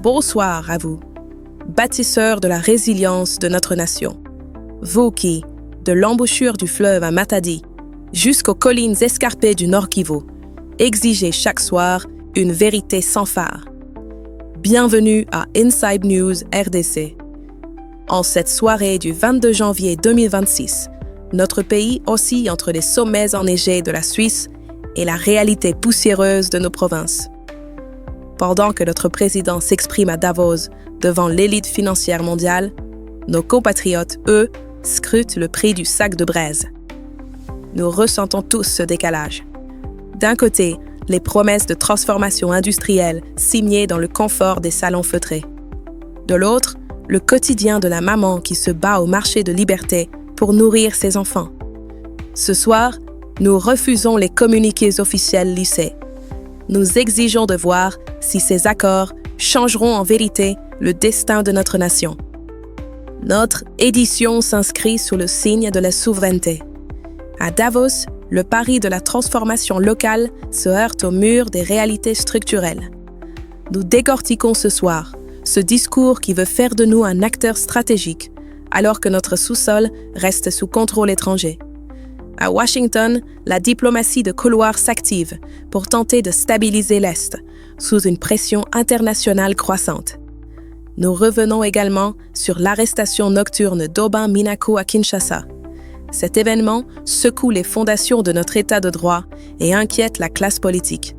bonsoir à vous, bâtisseurs de la résilience de notre nation. Vous qui, de l'embouchure du fleuve à Matadi jusqu'aux collines escarpées du Nord Kivu, exigez chaque soir une vérité sans phare. Bienvenue à Inside News RDC. En cette soirée du 22 janvier 2026, notre pays oscille entre les sommets enneigés de la Suisse et la réalité poussiéreuse de nos provinces. Pendant que notre président s'exprime à Davos devant l'élite financière mondiale, nos compatriotes, eux, scrutent le prix du sac de braise. Nous ressentons tous ce décalage. D'un côté, les promesses de transformation industrielle signées dans le confort des salons feutrés. De l'autre, le quotidien de la maman qui se bat au marché de liberté pour nourrir ses enfants. Ce soir, nous refusons les communiqués officiels lissés. Nous exigeons de voir si ces accords changeront en vérité le destin de notre nation. Notre édition s'inscrit sous le signe de la souveraineté. À Davos, le pari de la transformation locale se heurte au mur des réalités structurelles. Nous décortiquons ce soir ce discours qui veut faire de nous un acteur stratégique, alors que notre sous-sol reste sous contrôle étranger. À Washington, la diplomatie de couloir s'active pour tenter de stabiliser l'Est, sous une pression internationale croissante. Nous revenons également sur l'arrestation nocturne d'Aubin Minaku à Kinshasa. Cet événement secoue les fondations de notre État de droit et inquiète la classe politique.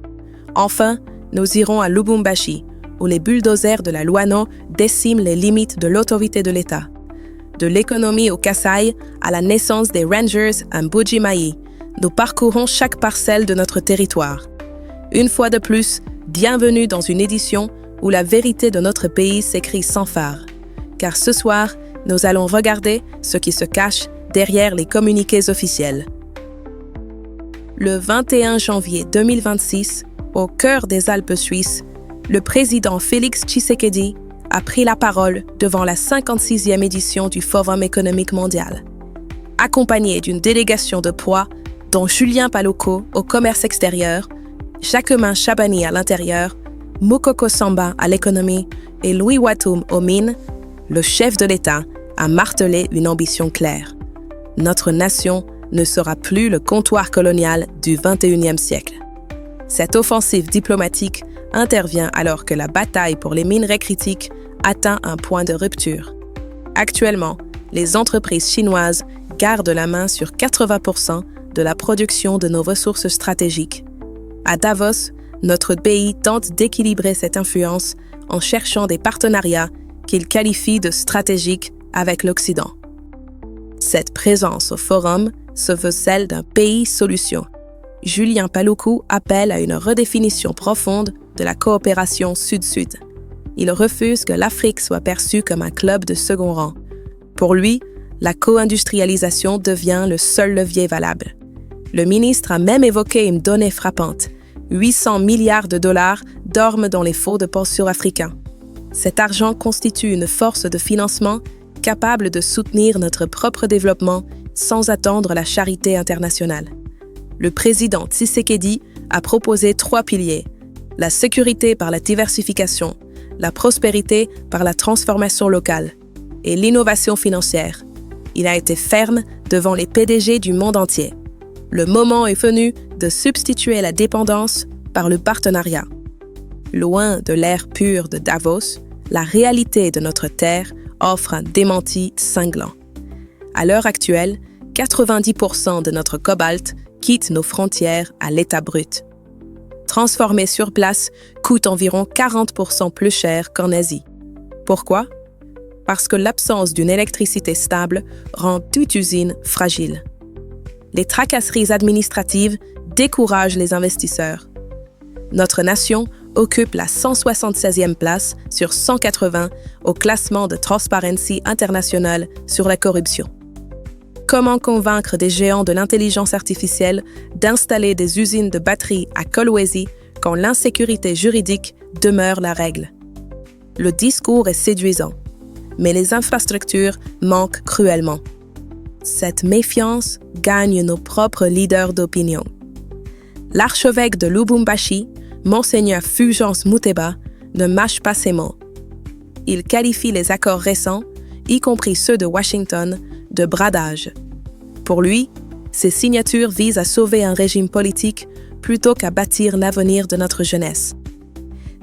Enfin, nous irons à Lubumbashi, où les bulldozers de la Luano déciment les limites de l'autorité de l'État. De l'économie au Kasaï à la naissance des Rangers à Mbuji-Mayi, nous parcourons chaque parcelle de notre territoire. Une fois de plus, bienvenue dans une édition où la vérité de notre pays s'écrit sans phare. Car ce soir, nous allons regarder ce qui se cache derrière les communiqués officiels. Le 21 janvier 2026, au cœur des Alpes suisses, le président Félix Tshisekedi a pris la parole devant la 56e édition du Forum économique mondial. Accompagné d'une délégation de poids, dont Julien Paluku au commerce extérieur, Jacquemin Chabani à l'intérieur, Mukoko Samba à l'économie et Louis Watoum aux mines, le chef de l'État a martelé une ambition claire. Notre nation ne sera plus le comptoir colonial du XXIe siècle. Cette offensive diplomatique intervient alors que la bataille pour les minerais critiques atteint un point de rupture. Actuellement, les entreprises chinoises gardent la main sur 80% de la production de nos ressources stratégiques. À Davos, notre pays tente d'équilibrer cette influence en cherchant des partenariats qu'il qualifie de stratégiques avec l'Occident. Cette présence au forum se veut celle d'un pays solution. Julien Paluku appelle à une redéfinition profonde de la coopération Sud-Sud. Il refuse que l'Afrique soit perçue comme un club de second rang. Pour lui, la co-industrialisation devient le seul levier valable. Le ministre a même évoqué une donnée frappante. 800 milliards de dollars dorment dans les fonds de pension africains. Cet argent constitue une force de financement capable de soutenir notre propre développement sans attendre la charité internationale. Le président Tshisekedi a proposé 3 piliers: la sécurité par la diversification, la prospérité par la transformation locale et l'innovation financière. Il a été ferme devant les PDG du monde entier. Le moment est venu de substituer la dépendance par le partenariat. Loin de l'air pur de Davos, la réalité de notre terre offre un démenti cinglant. À l'heure actuelle, 90% de notre cobalt quitte nos frontières à l'état brut. Transformé sur place coûte environ 40% plus cher qu'en Asie. Pourquoi? Parce que l'absence d'une électricité stable rend toute usine fragile. Les tracasseries administratives découragent les investisseurs. Notre nation occupe la 176e place sur 180 au classement de Transparency International sur la corruption. Comment convaincre des géants de l'intelligence artificielle d'installer des usines de batteries à Kolwezi quand l'insécurité juridique demeure la règle? Le discours est séduisant, mais les infrastructures manquent cruellement. Cette méfiance gagne nos propres leaders d'opinion. L'archevêque de Lubumbashi, Monseigneur Fulgence Muteba, ne mâche pas ses mots. il qualifie les accords récents, y compris ceux de Washington, de bradage. Pour lui, ces signatures visent à sauver un régime politique plutôt qu'à bâtir l'avenir de notre jeunesse.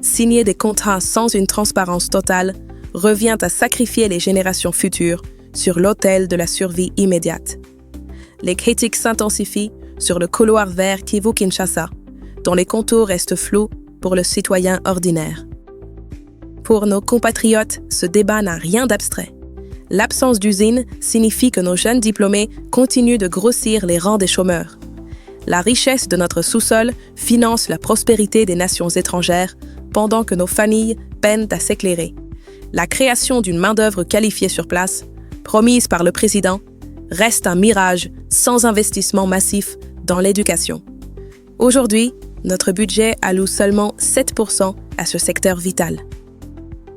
Signer des contrats sans une transparence totale revient à sacrifier les générations futures sur l'autel de la survie immédiate. Les critiques s'intensifient sur le couloir vert Kivu-Kinshasa, dont les contours restent flous pour le citoyen ordinaire. Pour nos compatriotes, ce débat n'a rien d'abstrait. L'absence d'usine signifie que nos jeunes diplômés continuent de grossir les rangs des chômeurs. La richesse de notre sous-sol finance la prospérité des nations étrangères pendant que nos familles peinent à s'éclairer. La création d'une main-d'œuvre qualifiée sur place, promise par le président, reste un mirage sans investissement massif dans l'éducation. Aujourd'hui, notre budget alloue seulement 7% à ce secteur vital.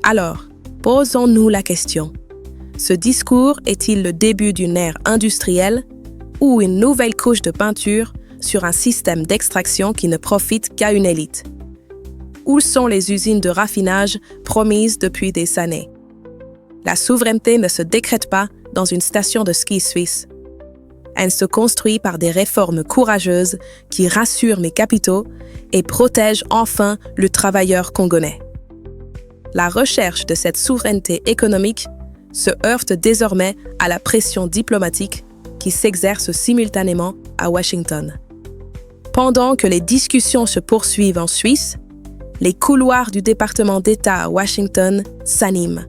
Alors, posons-nous la question. Ce discours est-il le début d'une ère industrielle ou une nouvelle couche de peinture sur un système d'extraction qui ne profite qu'à une élite? Où sont les usines de raffinage promises depuis des années? La souveraineté ne se décrète pas dans une station de ski suisse. Elle se construit par des réformes courageuses qui rassurent les capitaux et protègent enfin le travailleur congolais. La recherche de cette souveraineté économique se heurte désormais à la pression diplomatique qui s'exerce simultanément à Washington. Pendant que les discussions se poursuivent en Suisse, les couloirs du département d'État à Washington s'animent.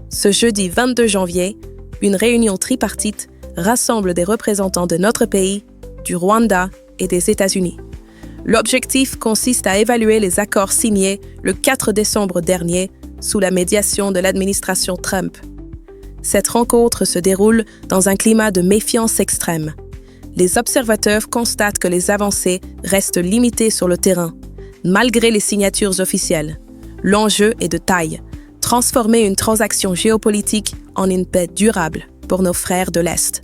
Ce jeudi 22 janvier, une réunion tripartite rassemble des représentants de notre pays, du Rwanda et des États-Unis. L'objectif consiste à évaluer les accords signés le 4 décembre dernier sous la médiation de l'administration Trump. Cette rencontre se déroule dans un climat de méfiance extrême. Les observateurs constatent que les avancées restent limitées sur le terrain, malgré les signatures officielles. L'enjeu est de taille, transformer une transaction géopolitique en une paix durable pour nos frères de l'Est.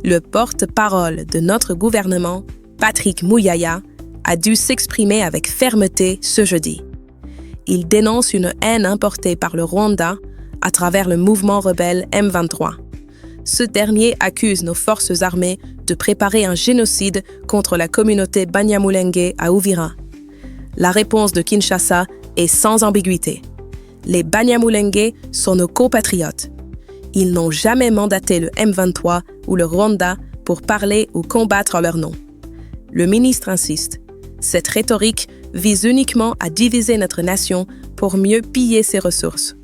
Le porte-parole de notre gouvernement, Patrick Muyaya, a dû s'exprimer avec fermeté ce jeudi. Il dénonce une haine importée par le Rwanda à travers le mouvement rebelle M23. Ce dernier accuse nos forces armées de préparer un génocide contre la communauté Banyamulenge à Uvira. La réponse de Kinshasa est sans ambiguïté. Les Banyamulenge sont nos compatriotes. Ils n'ont jamais mandaté le M23 ou le Rwanda pour parler ou combattre en leur nom. Le ministre insiste. Cette rhétorique vise uniquement à diviser notre nation pour mieux piller ses ressources.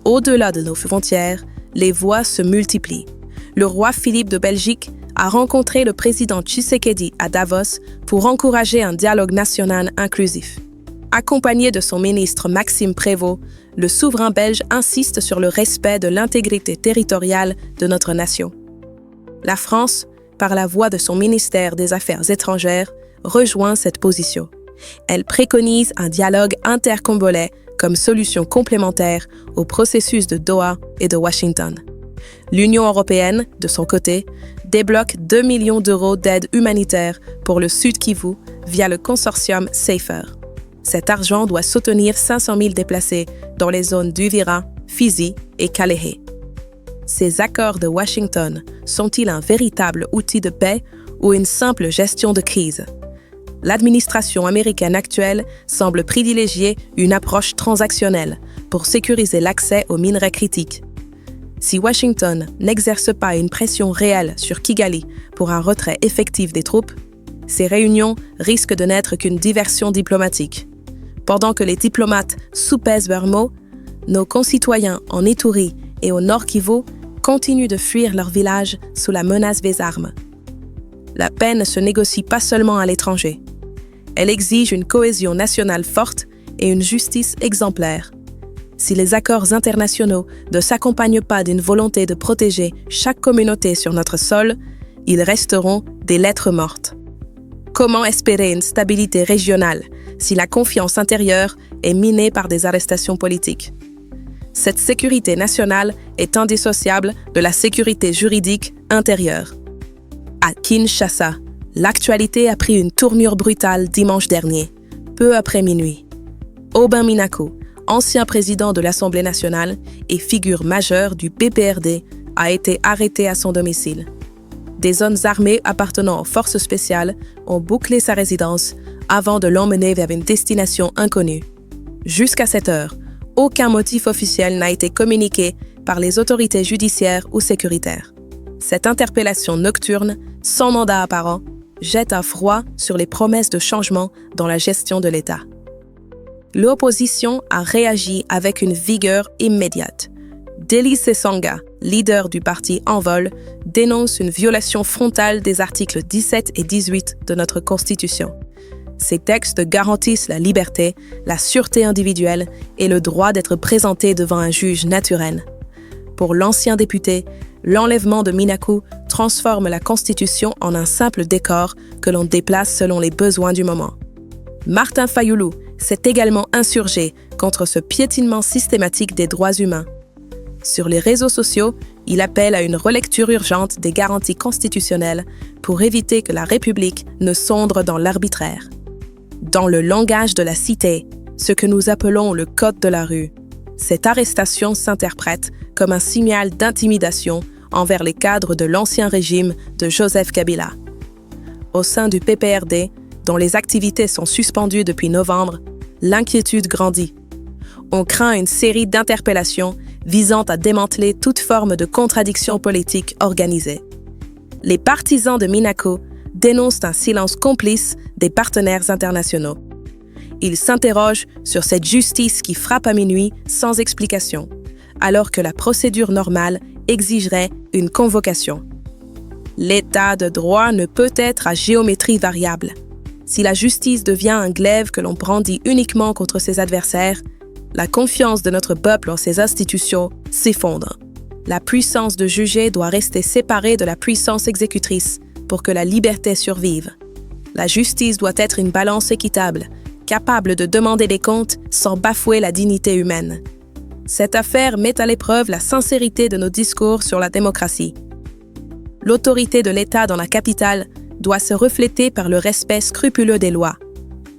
Au-delà de nos frontières, les voix se multiplient. Le roi Philippe de Belgique a rencontré le président Tshisekedi à Davos pour encourager un dialogue national inclusif. Accompagné de son ministre Maxime Prévost, le souverain belge insiste sur le respect de l'intégrité territoriale de notre nation. La France, par la voix de son ministère des Affaires étrangères, rejoint cette position. Elle préconise un dialogue intercongolais comme solution complémentaire au processus de Doha et de Washington. L'Union européenne, de son côté, débloque 2 millions d'euros d'aide humanitaire pour le Sud Kivu via le consortium SAFER. Cet argent doit soutenir 500 000 déplacés dans les zones d'Uvira, Fizi et Kalehe. Ces accords de Washington sont-ils un véritable outil de paix ou une simple gestion de crise? L'administration américaine actuelle semble privilégier une approche transactionnelle pour sécuriser l'accès aux minerais critiques. Si Washington n'exerce pas une pression réelle sur Kigali pour un retrait effectif des troupes, ces réunions risquent de n'être qu'une diversion diplomatique. Pendant que les diplomates soupèsent leurs mots, nos concitoyens en Ituri et au Nord Kivu continuent de fuir leur village sous la menace des armes. La paix ne se négocie pas seulement à l'étranger. Elle exige une cohésion nationale forte et une justice exemplaire. Si les accords internationaux ne s'accompagnent pas d'une volonté de protéger chaque communauté sur notre sol, ils resteront des lettres mortes. Comment espérer une stabilité régionale si la confiance intérieure est minée par des arrestations politiques? Cette sécurité nationale est indissociable de la sécurité juridique intérieure. À Kinshasa, l'actualité a pris une tournure brutale dimanche dernier, peu après minuit. Aubin Minaku, ancien président de l'Assemblée nationale et figure majeure du PPRD, a été arrêté à son domicile. Des hommes armés appartenant aux forces spéciales ont bouclé sa résidence avant de l'emmener vers une destination inconnue. Jusqu'à cette heure, aucun motif officiel n'a été communiqué par les autorités judiciaires ou sécuritaires. Cette interpellation nocturne, sans mandat apparent, jette un froid sur les promesses de changement dans la gestion de l'État. L'opposition a réagi avec une vigueur immédiate. Deli Sesanga, leader du parti Envol, dénonce une violation frontale des articles 17 et 18 de notre Constitution. Ces textes garantissent la liberté, la sûreté individuelle et le droit d'être présenté devant un juge naturel. Pour l'ancien député, l'enlèvement de Minaku transforme la Constitution en un simple décor que l'on déplace selon les besoins du moment. Martin Fayulu s'est également insurgé contre ce piétinement systématique des droits humains. Sur les réseaux sociaux, il appelle à une relecture urgente des garanties constitutionnelles pour éviter que la République ne sombre dans l'arbitraire. Dans le langage de la cité, ce que nous appelons le code de la rue, cette arrestation s'interprète comme un signal d'intimidation envers les cadres de l'ancien régime de Joseph Kabila. Au sein du PPRD, dont les activités sont suspendues depuis novembre, l'inquiétude grandit. On craint une série d'interpellations visant à démanteler toute forme de contradiction politique organisée. Les partisans de Minaku dénoncent un silence complice des partenaires internationaux. Ils s'interrogent sur cette justice qui frappe à minuit sans explication, alors que la procédure normale exigerait une convocation. L'état de droit ne peut être à géométrie variable. Si la justice devient un glaive que l'on brandit uniquement contre ses adversaires, la confiance de notre peuple en ses institutions s'effondre. La puissance de juger doit rester séparée de la puissance exécutrice pour que la liberté survive. La justice doit être une balance équitable, capable de demander des comptes sans bafouer la dignité humaine. Cette affaire met à l'épreuve la sincérité de nos discours sur la démocratie. L'autorité de l'État dans la capitale doit se refléter par le respect scrupuleux des lois.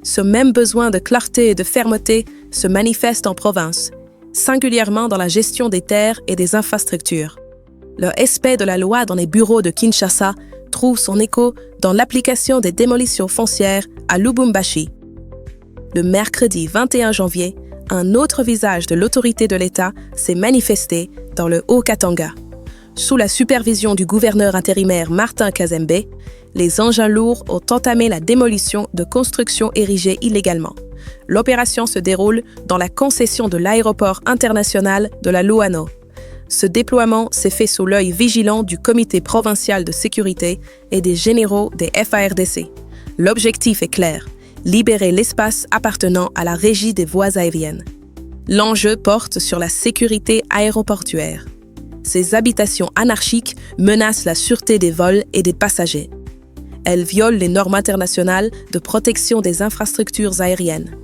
Ce même besoin de clarté et de fermeté se manifeste en province, singulièrement dans la gestion des terres et des infrastructures. Le respect de la loi dans les bureaux de Kinshasa trouve son écho dans l'application des démolitions foncières à Lubumbashi. Le mercredi 21 janvier, un autre visage de l'autorité de l'État s'est manifesté dans le Haut-Katanga. Sous la supervision du gouverneur intérimaire Martin Kazembe, les engins lourds ont entamé la démolition de constructions érigées illégalement. L'opération se déroule dans la concession de l'aéroport international de la Louano. Ce déploiement s'est fait sous l'œil vigilant du comité provincial de sécurité et des généraux des FARDC. L'objectif est clair, libérer l'espace appartenant à la régie des voies aériennes. L'enjeu porte sur la sécurité aéroportuaire. Ces habitations anarchiques menacent la sûreté des vols et des passagers. Elles violent les normes internationales de protection des infrastructures aériennes.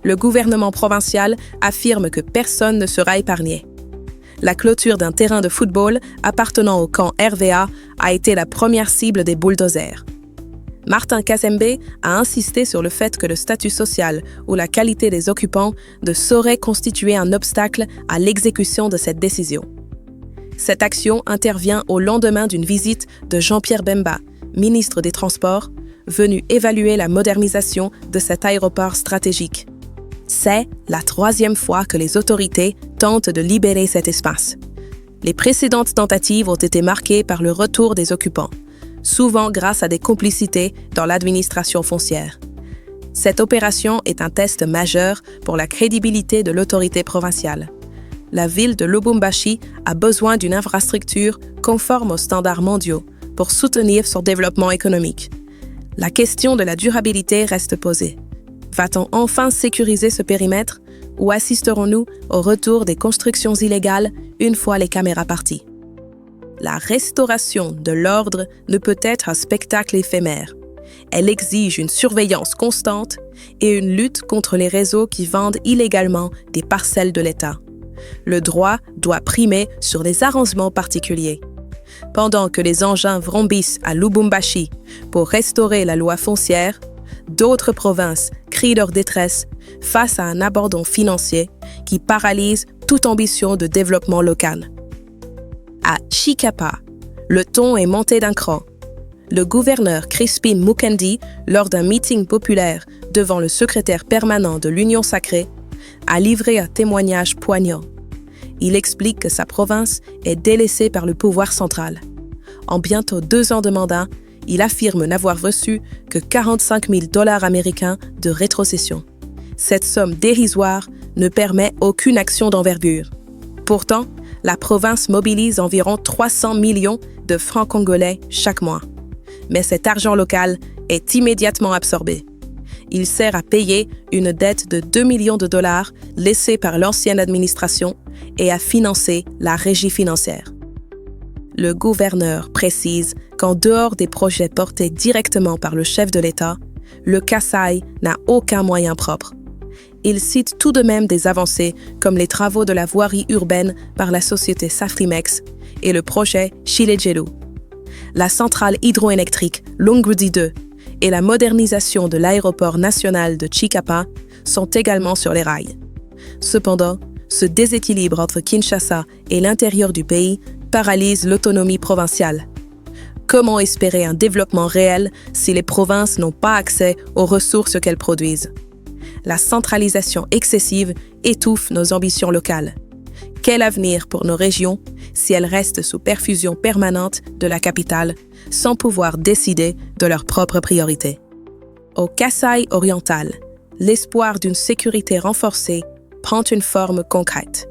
Le gouvernement provincial affirme que personne ne sera épargné. La clôture d'un terrain de football appartenant au camp RVA a été la première cible des bulldozers. Martin Kazembe a insisté sur le fait que le statut social ou la qualité des occupants ne saurait constituer un obstacle à l'exécution de cette décision. Cette action intervient au lendemain d'une visite de Jean-Pierre Bemba, ministre des Transports, venu évaluer la modernisation de cet aéroport stratégique. C'est la 3e fois que les autorités tentent de libérer cet espace. Les précédentes tentatives ont été marquées par le retour des occupants, souvent grâce à des complicités dans l'administration foncière. Cette opération est un test majeur pour la crédibilité de l'autorité provinciale. La ville de Lubumbashi a besoin d'une infrastructure conforme aux standards mondiaux pour soutenir son développement économique. La question de la durabilité reste posée. Va-t-on enfin sécuriser ce périmètre ou assisterons-nous au retour des constructions illégales une fois les caméras parties? La restauration de l'ordre ne peut être un spectacle éphémère. Elle exige une surveillance constante et une lutte contre les réseaux qui vendent illégalement des parcelles de l'État. Le droit doit primer sur les arrangements particuliers. Pendant que les engins vrombissent à Lubumbashi pour restaurer la loi foncière, d'autres provinces crient leur détresse face à un abandon financier qui paralyse toute ambition de développement local. À Chikapa, le ton est monté d'un cran. Le gouverneur Crispin Mukendi, lors d'un meeting populaire devant le secrétaire permanent de l'Union sacrée, a livré un témoignage poignant. Il explique que sa province est délaissée par le pouvoir central. En bientôt 2 ans de mandat, il affirme n'avoir reçu que 45 000 $ américains de rétrocession. Cette somme dérisoire ne permet aucune action d'envergure. Pourtant, la province mobilise environ 300 millions de francs congolais chaque mois. Mais cet argent local est immédiatement absorbé. Il sert à payer une dette de 2 millions de dollars laissée par l'ancienne administration et à financer la régie financière. Le gouverneur précise qu'en dehors des projets portés directement par le chef de l'État, le Kasaï n'a aucun moyen propre. Il cite tout de même des avancées comme les travaux de la voirie urbaine par la société Safrimex et le projet Chilejelu. La centrale hydroélectrique Lungudi 2 et la modernisation de l'aéroport national de Chikapa sont également sur les rails. Cependant, ce déséquilibre entre Kinshasa et l'intérieur du pays paralyse l'autonomie provinciale. Comment espérer un développement réel si les provinces n'ont pas accès aux ressources qu'elles produisent? La centralisation excessive étouffe nos ambitions locales. Quel avenir pour nos régions si elles restent sous perfusion permanente de la capitale, sans pouvoir décider de leurs propres priorités? Au Kasaï oriental, l'espoir d'une sécurité renforcée prend une forme concrète.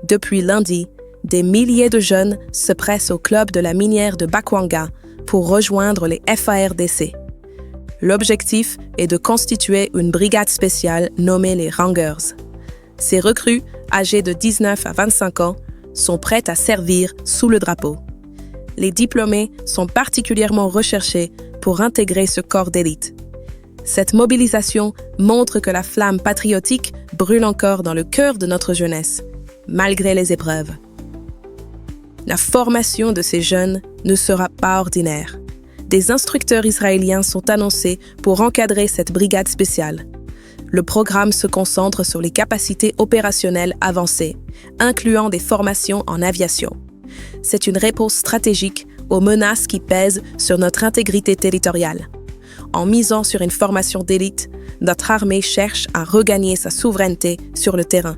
Depuis lundi, des milliers de jeunes se pressent au club de la minière de Bakwanga pour rejoindre les FARDC. L'objectif est de constituer une brigade spéciale nommée les Rangers. Ces recrues, âgées de 19 à 25 ans, sont prêtes à servir sous le drapeau. Les diplômés sont particulièrement recherchés pour intégrer ce corps d'élite. Cette mobilisation montre que la flamme patriotique brûle encore dans le cœur de notre jeunesse, malgré les épreuves. La formation de ces jeunes ne sera pas ordinaire. Des instructeurs israéliens sont annoncés pour encadrer cette brigade spéciale. Le programme se concentre sur les capacités opérationnelles avancées, incluant des formations en aviation. C'est une réponse stratégique aux menaces qui pèsent sur notre intégrité territoriale. En misant sur une formation d'élite, notre armée cherche à regagner sa souveraineté sur le terrain.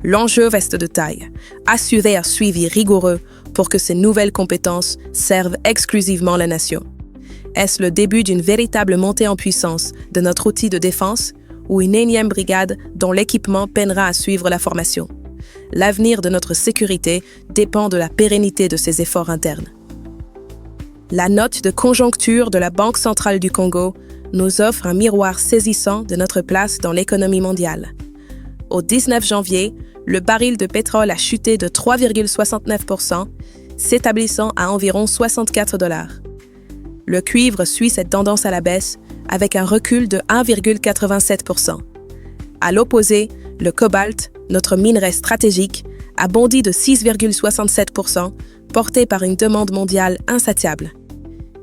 L'enjeu reste de taille, assurer un suivi rigoureux pour que ces nouvelles compétences servent exclusivement la nation. Est-ce le début d'une véritable montée en puissance de notre outil de défense ou une énième brigade dont l'équipement peinera à suivre la formation? L'avenir de notre sécurité dépend de la pérennité de ces efforts internes. La note de conjoncture de la Banque centrale du Congo nous offre un miroir saisissant de notre place dans l'économie mondiale. Au 19 janvier, le baril de pétrole a chuté de 3,69%, s'établissant à environ 64 $. Le cuivre suit cette tendance à la baisse avec un recul de 1,87%. À l'opposé, le cobalt, notre minerai stratégique, a bondi de 6,67%, porté par une demande mondiale insatiable.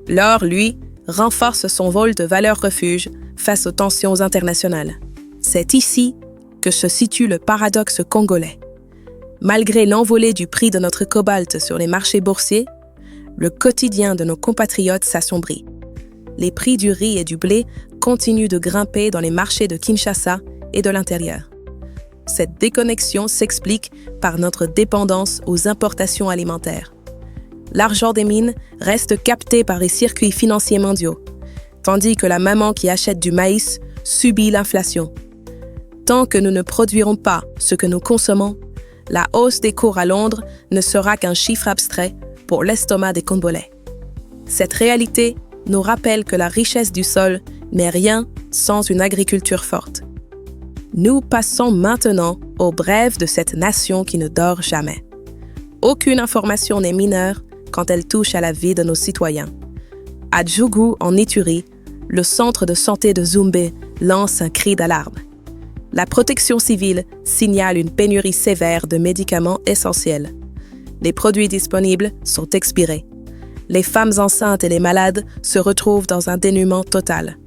L'or, lui, renforce son vol de valeur refuge face aux tensions internationales. C'est ici que se situe le paradoxe congolais. Malgré l'envolée du prix de notre cobalt sur les marchés boursiers, le quotidien de nos compatriotes s'assombrit. Les prix du riz et du blé continuent de grimper dans les marchés de Kinshasa et de l'intérieur. Cette déconnexion s'explique par notre dépendance aux importations alimentaires. L'argent des mines reste capté par les circuits financiers mondiaux, tandis que la maman qui achète du maïs subit l'inflation. Tant que nous ne produirons pas ce que nous consommons, la hausse des cours à Londres ne sera qu'un chiffre abstrait pour l'estomac des Congolais. Cette réalité nous rappelle que la richesse du sol n'est rien sans une agriculture forte. Nous passons maintenant au bref de cette nation qui ne dort jamais. Aucune information n'est mineure quand elle touche à la vie de nos citoyens. À Djougou, en Ituri, le centre de santé de Zumbe lance un cri d'alarme. La protection civile signale une pénurie sévère de médicaments essentiels. Les produits disponibles sont expirés. Les femmes enceintes et les malades se retrouvent dans un dénuement total.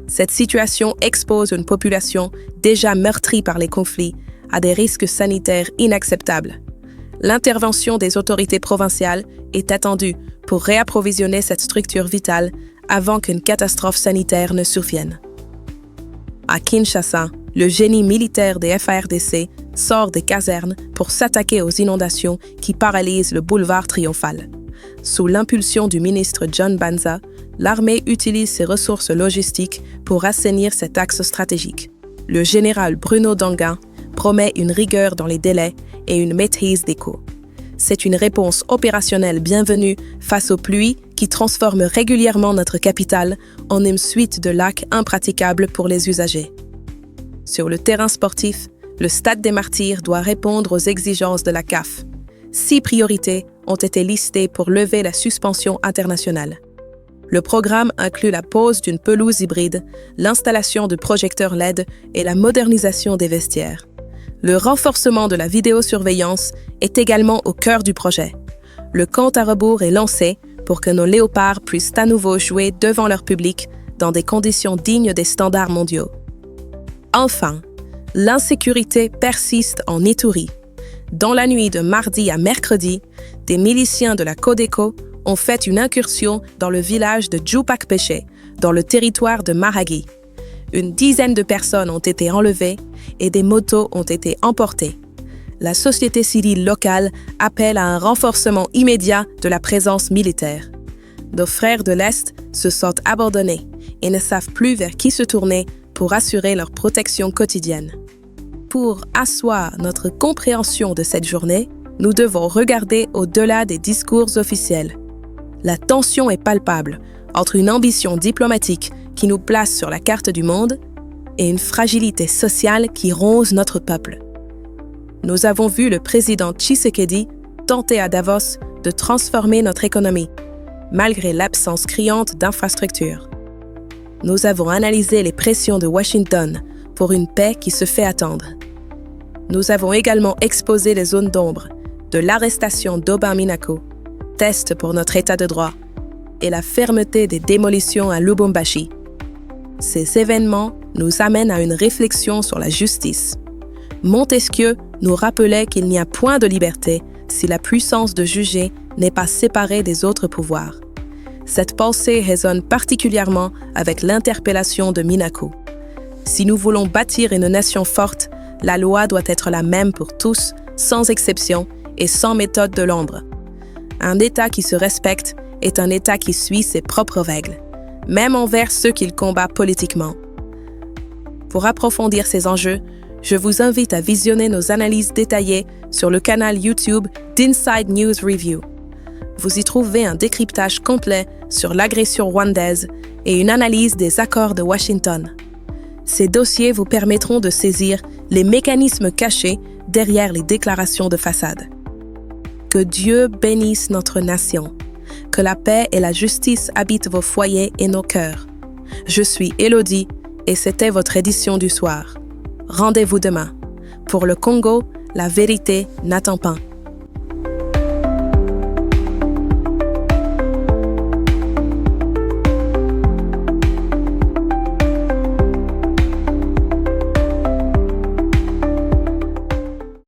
Cette situation expose une population déjà meurtrie par les conflits à des risques sanitaires inacceptables. L'intervention des autorités provinciales est attendue pour réapprovisionner cette structure vitale avant qu'une catastrophe sanitaire ne survienne. À Kinshasa, le génie militaire des FARDC sort des casernes pour s'attaquer aux inondations qui paralysent le boulevard Triomphal. Sous l'impulsion du ministre John Banza, l'armée utilise ses ressources logistiques pour assainir cet axe stratégique. Le général Bruno Danguin promet une rigueur dans les délais et une maîtrise des coûts. C'est une réponse opérationnelle bienvenue face aux pluies qui transforment régulièrement notre capitale en une suite de lacs impraticables pour les usagers. Sur le terrain sportif, le Stade des Martyrs doit répondre aux exigences de la CAF. 6 priorités ont été listées pour lever la suspension internationale. Le programme inclut la pose d'une pelouse hybride, l'installation de projecteurs LED et la modernisation des vestiaires. Le renforcement de la vidéosurveillance est également au cœur du projet. Le compte à rebours est lancé pour que nos léopards puissent à nouveau jouer devant leur public dans des conditions dignes des standards mondiaux. Enfin, l'insécurité persiste en Ituri. Dans la nuit de mardi à mercredi, des miliciens de la Codeco ont fait une incursion dans le village de Djoupakpéché, dans le territoire de Maragui. Une dizaine de personnes ont été enlevées et des motos ont été emportées. La société civile locale appelle à un renforcement immédiat de la présence militaire. Nos frères de l'Est se sentent abandonnés et ne savent plus vers qui se tourner pour assurer leur protection quotidienne. Pour asseoir notre compréhension de cette journée, nous devons regarder au-delà des discours officiels. La tension est palpable entre une ambition diplomatique qui nous place sur la carte du monde et une fragilité sociale qui ronge notre peuple. Nous avons vu le président Tshisekedi tenter à Davos de transformer notre économie, malgré l'absence criante d'infrastructures. Nous avons analysé les pressions de Washington pour une paix qui se fait attendre. Nous avons également exposé les zones d'ombre de l'arrestation d'Aubin Minaku, test pour notre état de droit, et la fermeté des démolitions à Lubumbashi. Ces événements nous amènent à une réflexion sur la justice. Montesquieu nous rappelait qu'il n'y a point de liberté si la puissance de juger n'est pas séparée des autres pouvoirs. Cette pensée résonne particulièrement avec l'interpellation de Minaku. Si nous voulons bâtir une nation forte, la loi doit être la même pour tous, sans exception et sans méthode de l'ombre. Un État qui se respecte est un État qui suit ses propres règles, même envers ceux qu'il combat politiquement. Pour approfondir ces enjeux, je vous invite à visionner nos analyses détaillées sur le canal YouTube d'Inside News Review. Vous y trouvez un décryptage complet sur l'agression rwandaise et une analyse des accords de Washington. Ces dossiers vous permettront de saisir les mécanismes cachés derrière les déclarations de façade. Que Dieu bénisse notre nation. Que la paix et la justice habitent vos foyers et nos cœurs. Je suis Élodie et c'était votre édition du soir. Rendez-vous demain. Pour le Congo, la vérité n'attend pas.